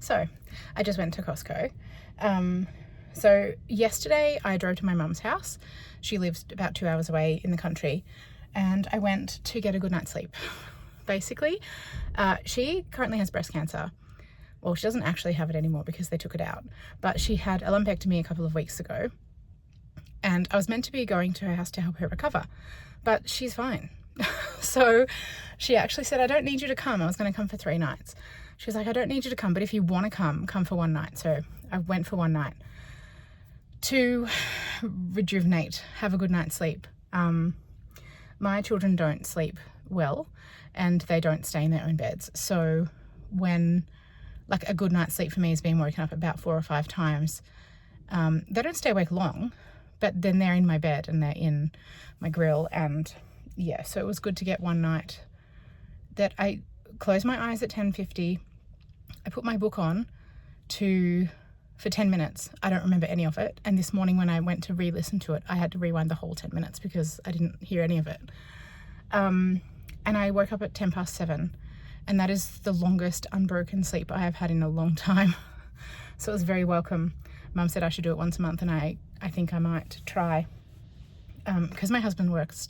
So I just went to Costco. So yesterday I drove to my mum's house. She lives about 2 hours away in the country, and I went to get a good night's sleep. Basically, she currently has breast cancer. Well, she doesn't actually have it anymore because they took it out, but she had a lumpectomy a couple of weeks ago, and I was meant to be going to her house to help her recover, but she's fine. So she actually said, I don't need you to come. I was going to come for 3 nights. She was like, I don't need you to come, but if you want to come for 1 night. So I went for 1 night to rejuvenate, have a good night's sleep. My children don't sleep well and they don't stay in their own beds. So when, like, a good night's sleep for me is being woken up about 4 or 5 times. They don't stay awake long, but then they're in my bed and they're in my grill. And yeah, so it was good to get 1 night that I closed my eyes at 10:50. I put my book on for 10 minutes. I don't remember any of it. And this morning when I went to re-listen to it, I had to rewind the whole 10 minutes because I didn't hear any of it. And I woke up at 7:10. And that is the longest unbroken sleep I have had in a long time. So it was very welcome. Mum said I should do it once a month, and I think I might try. Because my husband works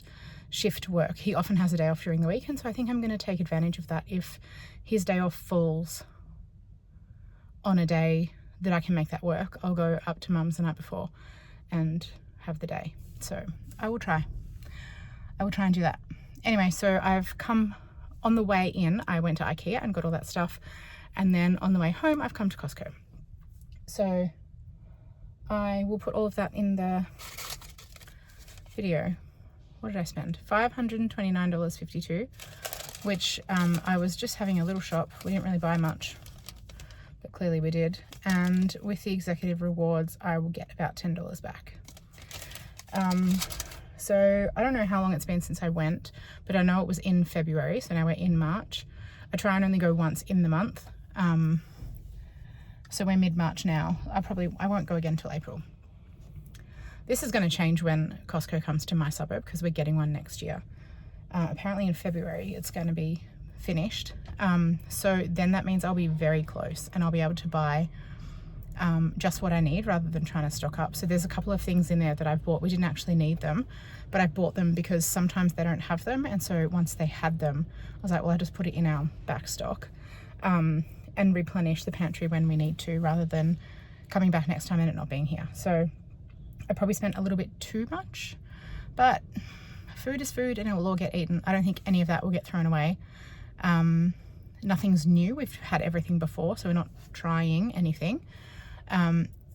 shift work. He often has a day off during the week, and so I think I'm going to take advantage of that. If his day off falls on a day that I can make that work, I'll go up to Mum's the night before and have the day. So I will try and do that. Anyway, so I've come on the way in. I went to IKEA and got all that stuff, and then on the way home I've come to Costco. So I will put all of that in the video. What did I spend? $529.52, which I was just having a little shop. We didn't really buy much, but clearly we did. And with the executive rewards, I will get about $10 back. So I don't know how long it's been since I went, but I know it was in February, so now we're in March. I try and only go once in the month. So we're mid-March now. I won't go again till April. This is going to change when Costco comes to my suburb because we're getting one next year. Apparently in February it's going to be finished. So then that means I'll be very close and I'll be able to buy just what I need rather than trying to stock up. So there's a couple of things in there that I've bought. We didn't actually need them, but I bought them because sometimes they don't have them. And so once they had them, I was like, well, I'll just put it in our back stock and replenish the pantry when we need to, rather than coming back next time and it not being here. So I probably spent a little bit too much, but food is food and it will all get eaten. I don't think any of that will get thrown away. Nothing's new. We've had everything before, so we're not trying anything.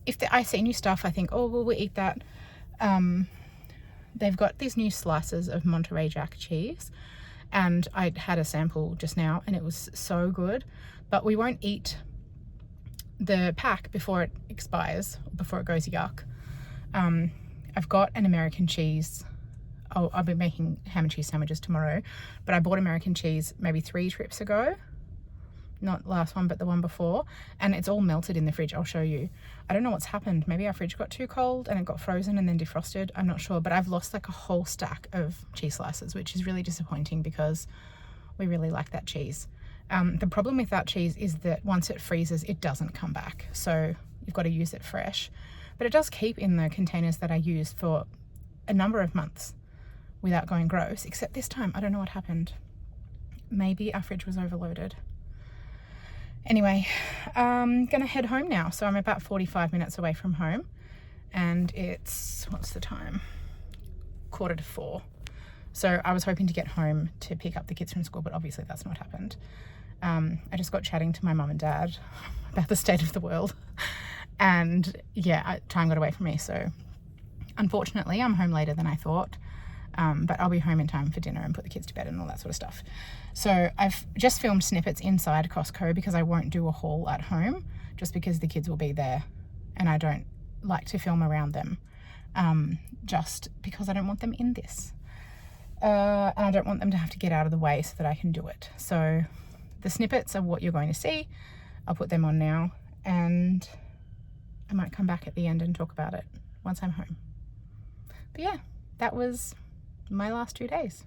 If I see new stuff, I think, oh, well, we'll eat that. They've got these new slices of Monterey Jack cheese, and I had a sample just now and it was so good, but we won't eat the pack before it expires, before it goes yuck. I've got an American cheese. I'll be making ham and cheese sandwiches tomorrow, but I bought American cheese maybe 3 trips ago. Not the last one, but the one before, and it's all melted in the fridge. I'll show you. I don't know what's happened. Maybe our fridge got too cold and it got frozen and then defrosted. I'm not sure, but I've lost like a whole stack of cheese slices, which is really disappointing because we really like that cheese. The problem with that cheese is that once it freezes, it doesn't come back. So you've got to use it fresh, but it does keep in the containers that I use for a number of months without going gross, except this time, I don't know what happened. Maybe our fridge was overloaded. Anyway, I'm gonna head home now. So I'm about 45 minutes away from home, and it's, what's the time? 3:45. So I was hoping to get home to pick up the kids from school, but obviously that's not happened. I just got chatting to my mum and dad about the state of the world, and yeah, time got away from me. So unfortunately I'm home later than I thought. But I'll be home in time for dinner and put the kids to bed and all that sort of stuff. So I've just filmed snippets inside Costco because I won't do a haul at home, just because the kids will be there and I don't like to film around them, just because I don't want them in this. And I don't want them to have to get out of the way so that I can do it. So the snippets are what you're going to see. I'll put them on now, and I might come back at the end and talk about it once I'm home. But yeah, that was my last 2 days.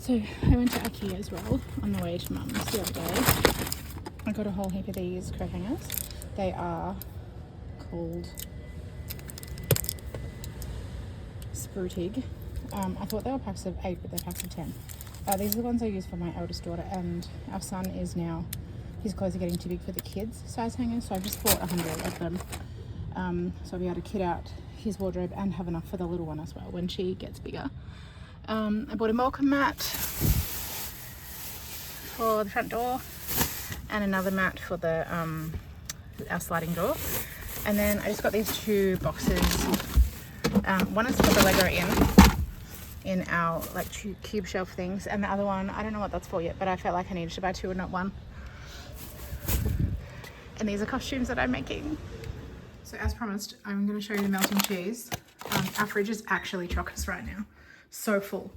So I went to IKEA as well on the way to Mum's the other day. I got a whole heap of these coat hangers. They are called Sprutig. I thought they were packs of 8, but they're packs of 10. These are the ones I use for my eldest daughter, and our son is now, his clothes are getting too big for the kids' size hangers, so I've just bought 100 of them. So I'll be able to kit out his wardrobe and have enough for the little one as well when she gets bigger. I bought a welcome mat for the front door and another mat for the our sliding door. And then I just got these 2 boxes. One is for the Lego in our like cube shelf things, and the other one, I don't know what that's for yet, but I felt like I needed to buy 2 and not 1. And these are costumes that I'm making. So as promised, I'm going to show you the melting cheese. Our fridge is actually chockers right now. So full.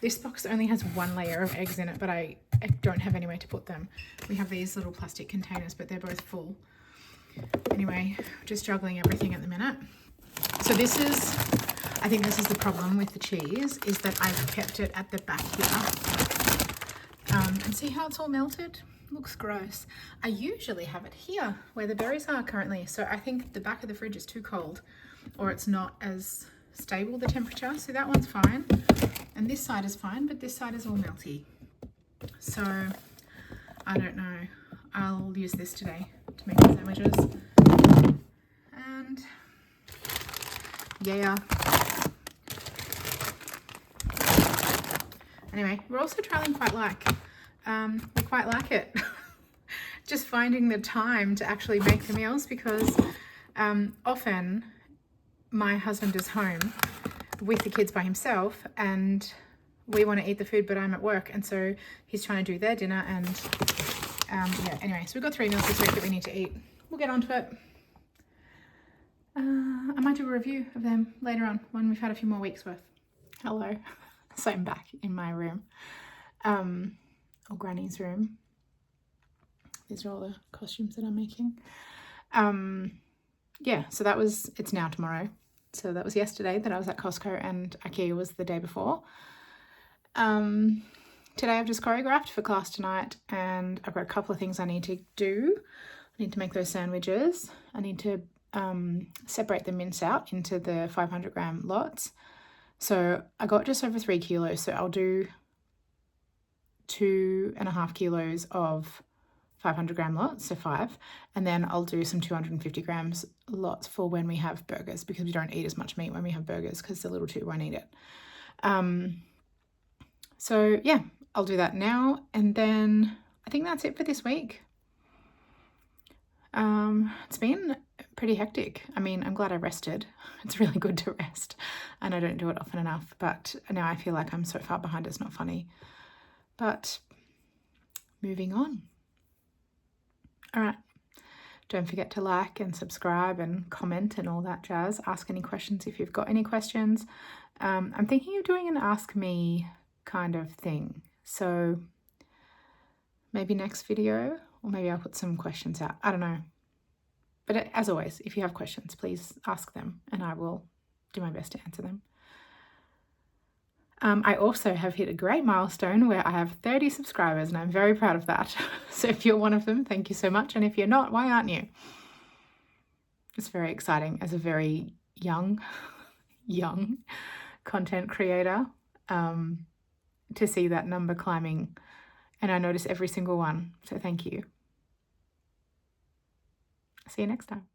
This box only has 1 layer of eggs in it, but I don't have anywhere to put them. We have these little plastic containers, but they're both full. Anyway, just juggling everything at the minute. So this is, I think this is the problem with the cheese, is that I've kept it at the back here. And see how it's all melted? Looks gross. I usually have it here where the berries are currently. So I think the back of the fridge is too cold, or it's not as stable, the temperature. So that one's fine. And this side is fine, but this side is all melty. So I don't know. I'll use this today to make the sandwiches. And yeah. Anyway, we're also trying we quite like it. Just finding the time to actually make the meals, because often my husband is home with the kids by himself and we want to eat the food, but I'm at work, and so he's trying to do their dinner. And yeah, anyway, so we've got 3 meals this week that we need to eat. We'll get onto it. I might do a review of them later on when we've had a few more weeks worth. Hello. So I'm back in my room, or Granny's room. These are all the costumes that I'm making. Yeah, so it's now tomorrow. So that was yesterday that I was at Costco, and IKEA was the day before. Today I've just choreographed for class tonight, and I've got a couple of things I need to do. I need to make those sandwiches. I need to separate the mince out into the 500 gram lots. So I got just over 3 kilos, so I'll do 2.5 kilos of 500 gram lots, so 5, and then I'll do some 250 grams lots for when we have burgers, because we don't eat as much meat when we have burgers because the little 2 won't eat it. So yeah, I'll do that now, and then I think that's it for this week. It's been pretty hectic. I mean, I'm glad I rested. It's really good to rest, and I don't do it often enough, but now I feel like I'm so far behind, it's not funny. But moving on. All right. Don't forget to like and subscribe and comment and all that jazz. Ask any questions if you've got any questions. I'm thinking of doing an Ask Me kind of thing. So maybe next video, or maybe I'll put some questions out. I don't know. But as always, if you have questions, please ask them and I will do my best to answer them. I also have hit a great milestone where I have 30 subscribers, and I'm very proud of that. So if you're one of them, thank you so much. And if you're not, why aren't you? It's very exciting as a very young content creator to see that number climbing, and I notice every single one. So thank you. See you next time.